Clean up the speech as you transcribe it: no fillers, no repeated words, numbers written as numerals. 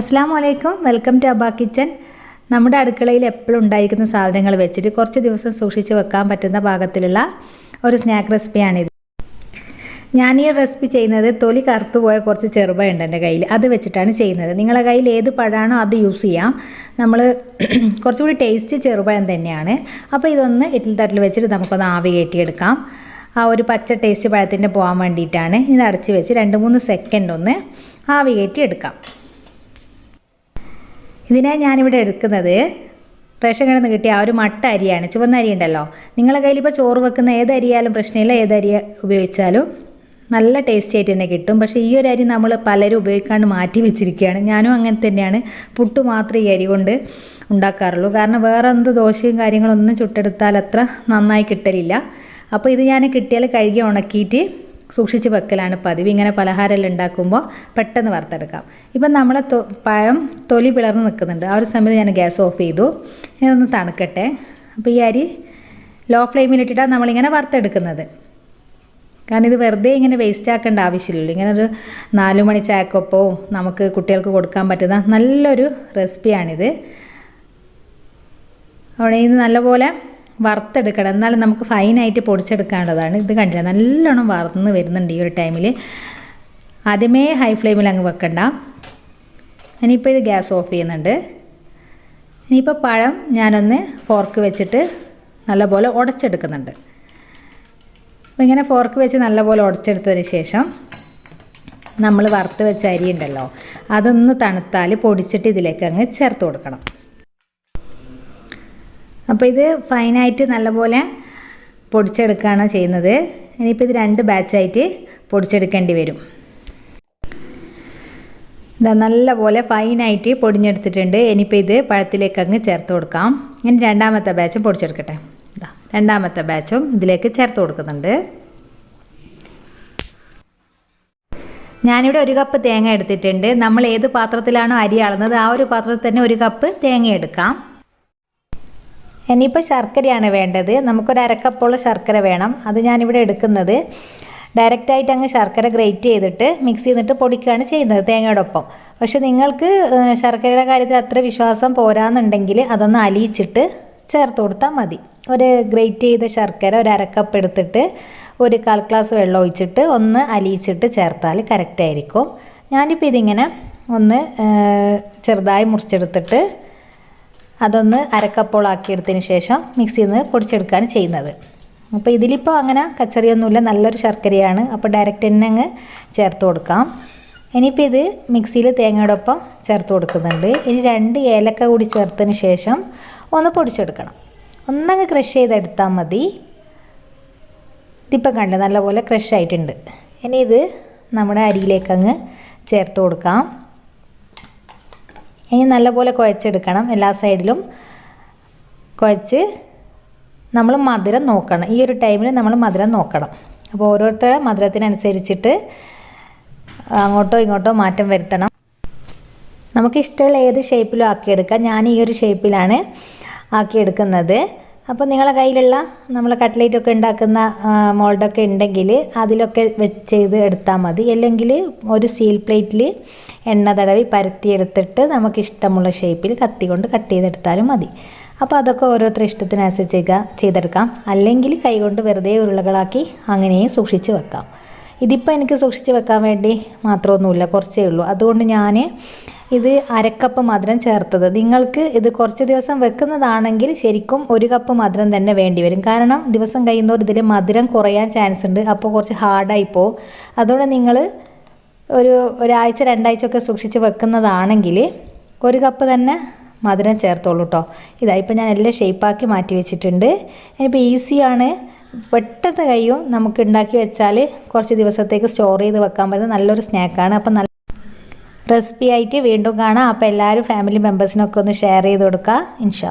അസ്സലാമു അലൈക്കും, welcome to അബ kitchen. നമ്മുടെ അടുക്കളയിൽ എപ്പോഴും ഉണ്ടായിരിക്കുന്ന സാധനങ്ങൾ വെച്ചിട്ട് കുറച്ച് ദിവസം സൂക്ഷിച്ച് വെക്കാൻ പറ്റുന്ന പാകത്തിലുള്ള ഒരു സ്നാക്ക് റെസിപ്പിയാണിത്. ഞാൻ ഈ റെസിപ്പി ചെയ്യുന്നത് തൊലി കറുത്തു പോയ കുറച്ച് ചെറുപഴുണ്ട് എൻ്റെ കയ്യിൽ, അത് വെച്ചിട്ടാണ് ചെയ്യുന്നത്. നിങ്ങളുടെ കയ്യിൽ ഏത് പഴമാണോ അത് യൂസ് ചെയ്യാം. നമ്മൾ കുറച്ചുകൂടി ടേസ്റ്റ് ചെറുപഴം തന്നെയാണ്. അപ്പോൾ ഇതൊന്ന് ഇഡ്ഡലി തട്ടിൽ വെച്ചിട്ട് നമുക്കൊന്ന് ആവി കയറ്റിയെടുക്കാം. ആ ഒരു പച്ച ടേസ്റ്റ് പഴത്തിൻ്റെ പോകാൻ വേണ്ടിയിട്ടാണ്. ഇത് അടച്ച് വെച്ച് 2-3 സെക്കൻഡ് ഒന്ന് ആവി കയറ്റിയെടുക്കാം. ഇതിനായി ഞാനിവിടെ എടുക്കുന്നത് റേഷൻ കടയിൽ നിന്ന് കിട്ടിയ ആ ഒരു മട്ട അരിയാണ്, ചുവന്ന അരി ഉണ്ടല്ലോ. നിങ്ങളുടെ കയ്യിൽ ഇപ്പോൾ ചോറ് വെക്കുന്ന ഏത് അരിയാലും പ്രശ്നമില്ല, ഏത് അരി ഉപയോഗിച്ചാലും നല്ല ടേസ്റ്റ് ആയിട്ട് തന്നെ കിട്ടും. പക്ഷേ ഈ ഒരു അരി നമ്മൾ പലരും ഉപയോഗിക്കാണ്ട് മാറ്റി വെച്ചിരിക്കുകയാണ്. ഞാനും അങ്ങനെ തന്നെയാണ്. പുട്ട് മാത്രമേ ഈ അരി കൊണ്ട് ഉണ്ടാക്കാറുള്ളൂ. കാരണം വേറെ എന്ത് ദോശയും കാര്യങ്ങളൊന്നും ചുട്ടെടുത്താൽ അത്ര നന്നായി കിട്ടലില്ല. അപ്പോൾ ഇത് ഞാൻ കിട്ടിയാൽ കഴുകി ഉണക്കിയിട്ട് സൂക്ഷിച്ച് വെക്കലാണ് പതിവ്. ഇങ്ങനെ പലഹാരമെല്ലാം ഉണ്ടാക്കുമ്പോൾ പെട്ടെന്ന് വറുത്തെടുക്കാം. ഇപ്പം നമ്മളെ പഴം തൊലി പിളർന്ന് നിൽക്കുന്നുണ്ട്. ആ ഒരു സമയത്ത് ഞാൻ ഗ്യാസ് ഓഫ് ചെയ്തു. ഇതൊന്ന് തണുക്കട്ടെ. അപ്പോൾ ഈ അരി ലോ ഫ്ലെയിമിലിട്ടിട്ടാണ് നമ്മളിങ്ങനെ വറുത്തെടുക്കുന്നത്. കാരണം ഇത് വെറുതെ ഇങ്ങനെ വേസ്റ്റ് ആക്കേണ്ട ആവശ്യമില്ലല്ലോ. ഇങ്ങനെ ഒരു 4 മണി ചായക്കൊപ്പവും നമുക്ക് കുട്ടികൾക്ക് കൊടുക്കാൻ പറ്റുന്ന നല്ലൊരു റെസിപ്പിയാണിത്. അവിടെ ഇത് നല്ലപോലെ വറുത്തെടുക്കണം, എന്നാലും നമുക്ക് ഫൈനായിട്ട് പൊടിച്ചെടുക്കേണ്ടതാണ്. ഇത് കണ്ടില്ല, നല്ലോണം വറുന്ന് വരുന്നുണ്ട് ഈ ഒരു ടൈമിൽ. ആദ്യമേ ഹൈ ഫ്ലെയിമിൽ അങ്ങ് വെക്കണ്ട. ഇനിയിപ്പോൾ ഇത് ഗ്യാസ് ഓഫ് ചെയ്യുന്നുണ്ട്. ഇനിയിപ്പോൾ പഴം ഞാനൊന്ന് ഫോർക്ക് വെച്ചിട്ട് നല്ലപോലെ ഉടച്ചെടുക്കുന്നുണ്ട്. അപ്പോൾ ഇങ്ങനെ ഫോർക്ക് വെച്ച് നല്ലപോലെ ഉടച്ചെടുത്തതിന് ശേഷം നമ്മൾ വറുത്ത് വെച്ച അരി ഉണ്ടല്ലോ, അതൊന്ന് തണുത്താൽ പൊടിച്ചിട്ട് ഇതിലേക്ക് അങ്ങ് ചേർത്ത് കൊടുക്കണം. അപ്പോൾ ഇത് ഫൈനായിട്ട് നല്ലപോലെ പൊടിച്ചെടുക്കുകയാണ് ചെയ്യുന്നത്. ഇനിയിപ്പോൾ ഇത് 2 ബാച്ചായിട്ട് പൊടിച്ചെടുക്കേണ്ടി വരും. ഇതാ നല്ലപോലെ ഫൈനായിട്ട് പൊടിഞ്ഞെടുത്തിട്ടുണ്ട്. ഇനിയിപ്പോൾ ഇത് പഴത്തിലേക്ക് അങ്ങ് ചേർത്ത് കൊടുക്കാം. ഇനി 2ാമത്തെ ബാച്ചും പൊടിച്ചെടുക്കട്ടെ. ഇതാ 2ാമത്തെ ബാച്ചും ഇതിലേക്ക് ചേർത്ത് കൊടുക്കുന്നുണ്ട്. ഞാനിവിടെ 1 കപ്പ് തേങ്ങ എടുത്തിട്ടുണ്ട്. നമ്മൾ ഏത് പാത്രത്തിലാണോ അരി അളന്നത് ആ ഒരു പാത്രത്തിൽ തന്നെ 1 കപ്പ് തേങ്ങ എടുക്കാം. ഇനിയിപ്പോൾ ശർക്കരയാണ് വേണ്ടത്. നമുക്കൊരു 1/2 കപ്പോളം ശർക്കര വേണം. അത് ഞാനിവിടെ എടുക്കുന്നത് ഡയറക്റ്റായിട്ട് അങ്ങ് ശർക്കര ഗ്രേറ്റ് ചെയ്തിട്ട് മിക്സ് ചെയ്തിട്ട് പൊടിക്കുകയാണ് ചെയ്യുന്നത് തേങ്ങയോടൊപ്പം. പക്ഷെ നിങ്ങൾക്ക് ശർക്കരയുടെ കാര്യത്തിൽ അത്ര വിശ്വാസം പോരാന്നുണ്ടെങ്കിൽ അതൊന്ന് അലിയിച്ചിട്ട് ചേർത്ത് കൊടുത്താൽ മതി. ഒരു ഗ്രേറ്റ് ചെയ്ത ശർക്കര ഒരു 1/2 കപ്പ് എടുത്തിട്ട് 1/4 ഗ്ലാസ് വെള്ളം ഒഴിച്ചിട്ട് ഒന്ന് അലിയിച്ചിട്ട് ചേർത്താൽ കറക്റ്റായിരിക്കും. ഞാനിപ്പോൾ ഇതിങ്ങനെ ഒന്ന് ചെറുതായി മുറിച്ചെടുത്തിട്ട് അതൊന്ന് 1/2 കപ്പോളം ആക്കിയെടുത്തതിന് ശേഷം മിക്സിയിൽ നിന്ന് പൊടിച്ചെടുക്കുകയാണ് ചെയ്യുന്നത്. അപ്പോൾ ഇതിലിപ്പോൾ അങ്ങനെ കച്ചറിയൊന്നുമില്ല, നല്ലൊരു ശർക്കരയാണ്. അപ്പോൾ ഡയറക്റ്റ് തന്നെ അങ്ങ് ചേർത്ത് കൊടുക്കാം. ഇനിയിപ്പോൾ ഇത് മിക്സിയിൽ തേങ്ങയോടൊപ്പം ചേർത്ത് കൊടുക്കുന്നുണ്ട്. ഇനി 2 ഏലക്ക കൂടി ചേർത്തതിന് ശേഷം ഒന്ന് പൊടിച്ചെടുക്കണം. ഒന്നങ്ങ് ക്രഷ് ചെയ്തെടുത്താൽ മതി. ഇതിപ്പോൾ കണ്ടില്ല, നല്ലപോലെ ക്രഷ് ആയിട്ടുണ്ട്. ഇനി ഇത് നമ്മുടെ അരിയിലേക്ക് അങ്ങ് ചേർത്ത് കൊടുക്കാം. ഇനി നല്ലപോലെ കുഴച്ചെടുക്കണം. എല്ലാ സൈഡിലും കുഴച്ച് നമ്മൾ മധുരം നോക്കണം. ഈ ഒരു ടൈമിൽ നമ്മൾ മധുരം നോക്കണം. അപ്പോൾ ഓരോരുത്തരുടെ മധുരത്തിനനുസരിച്ചിട്ട് അങ്ങോട്ടോ ഇങ്ങോട്ടോ മാറ്റം വരുത്തണം. നമുക്കിഷ്ടമുള്ള ഏത് ഷേപ്പിലും ആക്കിയെടുക്കാം. ഞാൻ ഈ ഒരു ഷേപ്പിലാണ് ആക്കിയെടുക്കുന്നത്. അപ്പോൾ നിങ്ങളുടെ കയ്യിലുള്ള നമ്മൾ കട്ട്ലേറ്റൊക്കെ ഉണ്ടാക്കുന്ന മോൾഡൊക്കെ ഉണ്ടെങ്കിൽ അതിലൊക്കെ ചെയ്ത് എടുത്താൽ മതി. അല്ലെങ്കിൽ ഒരു സ്റ്റീൽ പ്ലേറ്റിൽ എണ്ണ തടവി പരത്തിയെടുത്തിട്ട് നമുക്കിഷ്ടമുള്ള ഷേപ്പിൽ കത്തി കൊണ്ട് കട്ട് ചെയ്തെടുത്താലും മതി. അപ്പോൾ അതൊക്കെ ഓരോരുത്തരുടെ ഇഷ്ടത്തിനനുസരിച്ച് ചെയ്തെടുക്കാം. അല്ലെങ്കിൽ കൈകൊണ്ട് വെറുതെ ഉരുളകളാക്കി അങ്ങനെയും സൂക്ഷിച്ച് വെക്കാം. ഇതിപ്പോൾ എനിക്ക് സൂക്ഷിച്ച് വെക്കാൻ വേണ്ടി മാത്രമൊന്നുമില്ല, കുറച്ചേ ഉള്ളൂ. അതുകൊണ്ട് ഞാൻ ഇത് 1/2 കപ്പ് മധുരം ചേർത്തത്. നിങ്ങൾക്ക് ഇത് കുറച്ച് ദിവസം വെക്കുന്നതാണെങ്കിൽ ശരിക്കും 1 കപ്പ് മധുരം തന്നെ വേണ്ടി വരും. കാരണം ദിവസം കഴിയുന്നവർ ഇതിൽ മധുരം കുറയാൻ ചാൻസ് ഉണ്ട്. അപ്പോൾ കുറച്ച് ഹാർഡായി പോകും. അതുകൊണ്ട് നിങ്ങൾ ഒരാഴ്ച 2 ആഴ്ച ഒക്കെ സൂക്ഷിച്ച് വെക്കുന്നതാണെങ്കിൽ 1 കപ്പ് തന്നെ മധുരം ചേർത്തോളൂ കേട്ടോ. ഇതായിപ്പോൾ ഞാൻ എല്ലാം ഷേപ്പാക്കി മാറ്റി വെച്ചിട്ടുണ്ട്. ഇനിയിപ്പോൾ ഈസിയാണ്, പെട്ടെന്ന് കഴിയും. നമുക്ക് ഉണ്ടാക്കി വെച്ചാൽ കുറച്ച് ദിവസത്തേക്ക് സ്റ്റോർ ചെയ്ത് വെക്കാൻ പറ്റുന്ന നല്ലൊരു സ്നാക്കാണ്. അപ്പോൾ നല്ല റെസിപ്പി ആയിട്ട് വീണ്ടും കാണാം. അപ്പോൾ എല്ലാവരും ഫാമിലി മെമ്പേഴ്സിനൊക്കെ ഒന്ന് ഷെയർ ചെയ്ത് കൊടുക്കുക ഇൻഷാ അല്ലാഹ്.